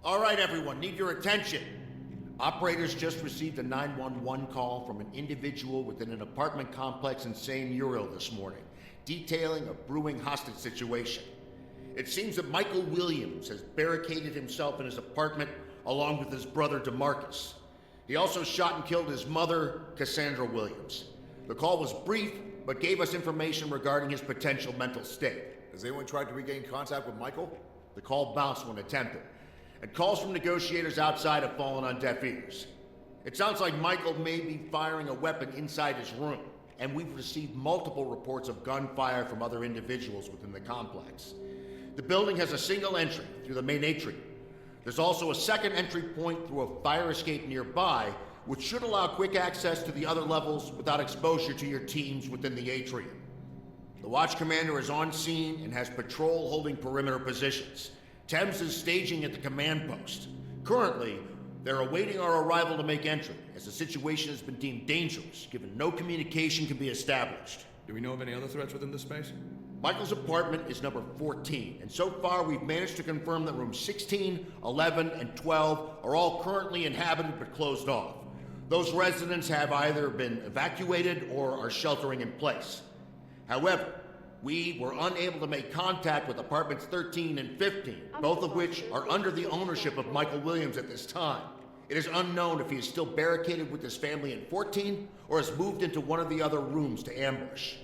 All right, everyone, need your attention. Operators just received a 911 call from an individual within an apartment complex in San Uriel this morning, detailing a brewing hostage situation. It seems that Michael Williams has barricaded himself in his apartment along with his brother DeMarcus. He also shot and killed his mother, Cassandra Williams. The call was brief, but gave us information regarding his potential mental state. Has anyone tried to regain contact with Michael? The call bounced when attempted, and calls from negotiators outside have fallen on deaf ears. It sounds like Michael may be firing a weapon inside his room, and we've received multiple reports of gunfire from other individuals within the complex. The building has a single entry through the main atrium. There's also a second entry point through a fire escape nearby, which should allow quick access to the other levels without exposure to your teams within the atrium. The watch commander is on scene and has patrol holding perimeter positions. Thames is staging at the command post. Currently, they're awaiting our arrival to make entry, as the situation has been deemed dangerous, given no communication can be established. Do we know of any other threats within this space? Michael's apartment is number 14, and so far we've managed to confirm that rooms 16, 11, and 12 are all currently inhabited but closed off. Those residents have either been evacuated or are sheltering in place. However, we were unable to make contact with apartments 13 and 15, both of which are under the ownership of Michael Williams at this time. It is unknown if he is still barricaded with his family in 14 or has moved into one of the other rooms to ambush.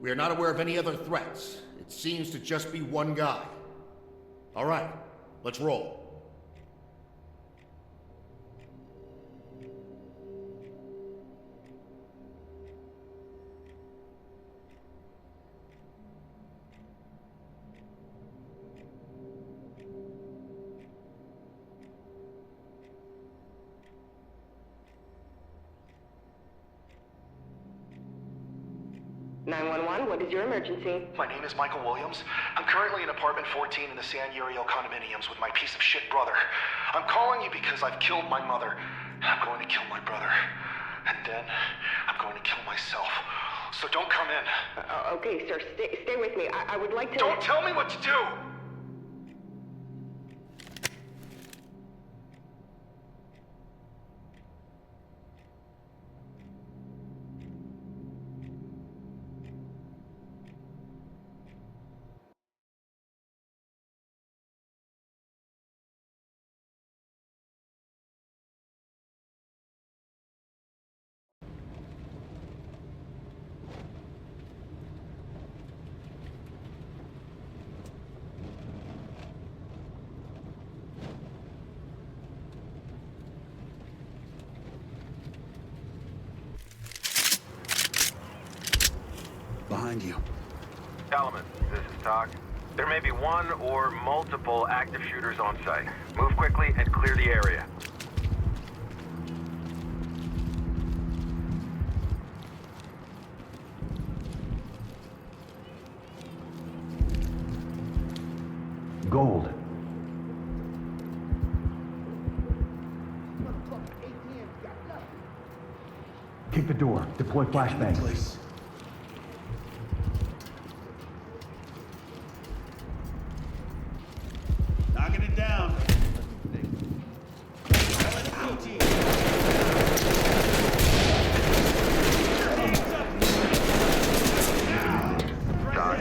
We are not aware of any other threats. It seems to just be one guy. All right, let's roll. What is your emergency? My name is Michael Williams. I'm currently in apartment 14 in the San Uriel condominiums with my piece of shit brother. I'm calling you because I've killed my mother. I'm going to kill my brother. And then I'm going to kill myself. So don't come in. Okay, sir. Stay with me. I would like to... Don't tell me what to do! Behind you. Element, this is Talk. There may be one or multiple active shooters on site. Move quickly and clear the area. Gold. Kick the door. Deploy flashbang. Place. Knocking it down. Talk.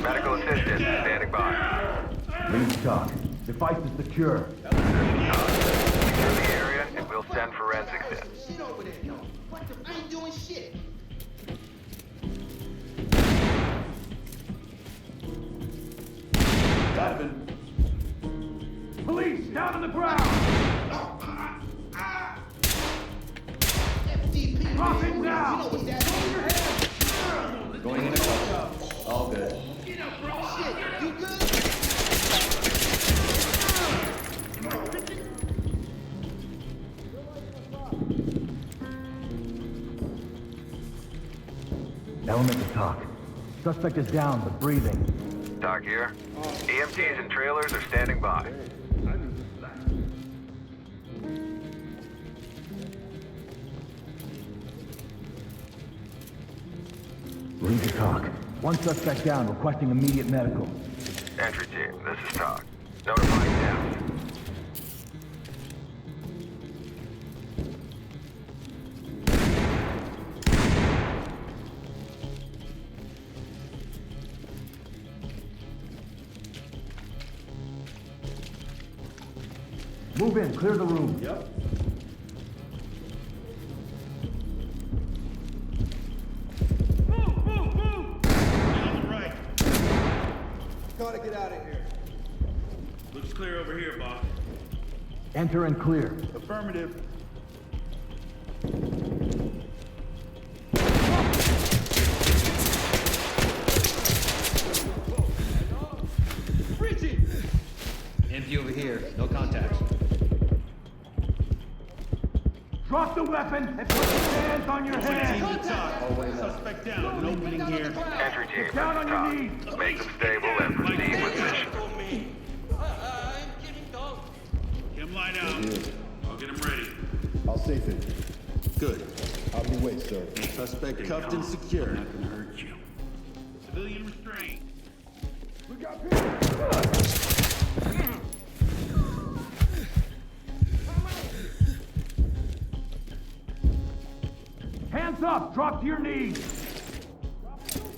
Medical assistance standing by. Lead to Talk. Device is secure. Talk. Clear the area and we'll send forensics in. Shit over there, yo. What the? I ain't doing shit. Donovan. Police, down on the ground! FDP, Drop man. it now! You know what's that? Over your head. Going in a close. All good. Get up, bro. Shit. You good? Element to Talk. Suspect is down, but breathing. Talk here. EMTs and trailers are standing by. Lead to Talk. One suspect down, requesting immediate medical. Entry team, this is Talk. Notifying Thames. Move in, clear the room. Yep. On the right. Gotta get out of here. Looks clear over here, boss. Enter and clear. Affirmative. Richie! Empty over here. No contacts. Drop the weapon and put your hands on your head. Team to talk. Suspect down. An opening here. Entry team, this Down is on your Talk. knees. Make them stable and proceed with mission. Get him line out. I'll get him ready. I'll safe it. Good. I'll be wait, sir. Suspect cuffed and secured. Not gonna hurt you. Civilian restraint. Hands up! Drop to your knees!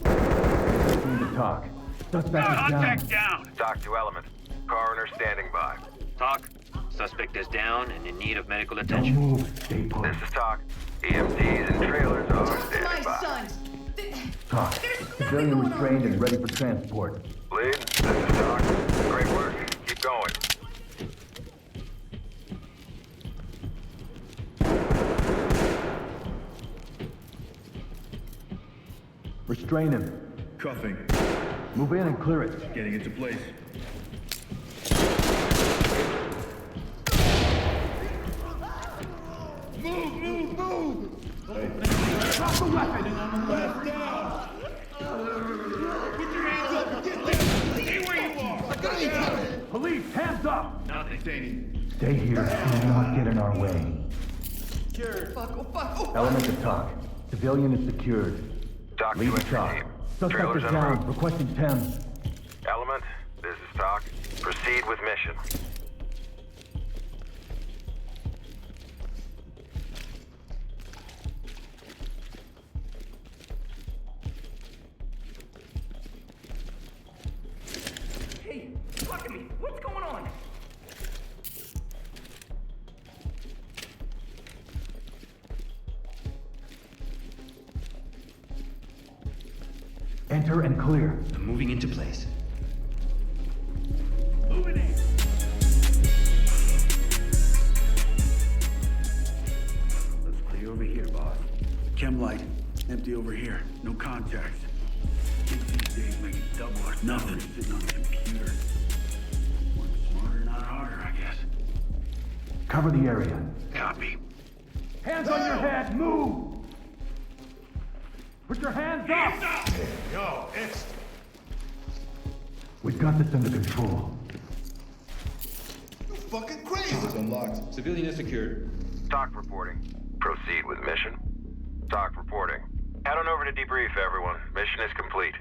Team to talk. Suspect is down. Contact down. Talk to Element. Coroner standing by. Talk. Suspect is down and in need of medical Don't attention. move. Stay put. This is Talk. EMTs and trailers are standing by. Talk. Civilian restrained and ready for transport. Lead, this is Talk. Great work. Keep going. Restrain him. Cuffing. Move in and clear it. Getting into place. Drop the weapon! Left down. Put your hands up and get down. Stay where you are. Police, hands up! Nothing. Detaining. Stay here. Do not get in our way. Element to talk. Civilian is secured. Talk Lead to to entry talk. team. Suspect Trailers is en route. down. Requesting Thames. Element, this is Talk. Proceed with mission. Hey, look at me. What's going on? Enter and clear. I'm moving into place. Moving in. Let's clear over here, boss. Chem light. Empty over here. No contacts. Kids these days make it double or nothing. Sitting on a computer. Work smarter, not harder, I guess. Cover the area. Copy. Hands on your head. Move! Put your hands up! Yo, it's... We've got this under control. You fucking crazy! unlocked. Civilian is secured. Talk reporting. Proceed with mission. Talk reporting. Head on over to debrief, everyone. Mission is complete.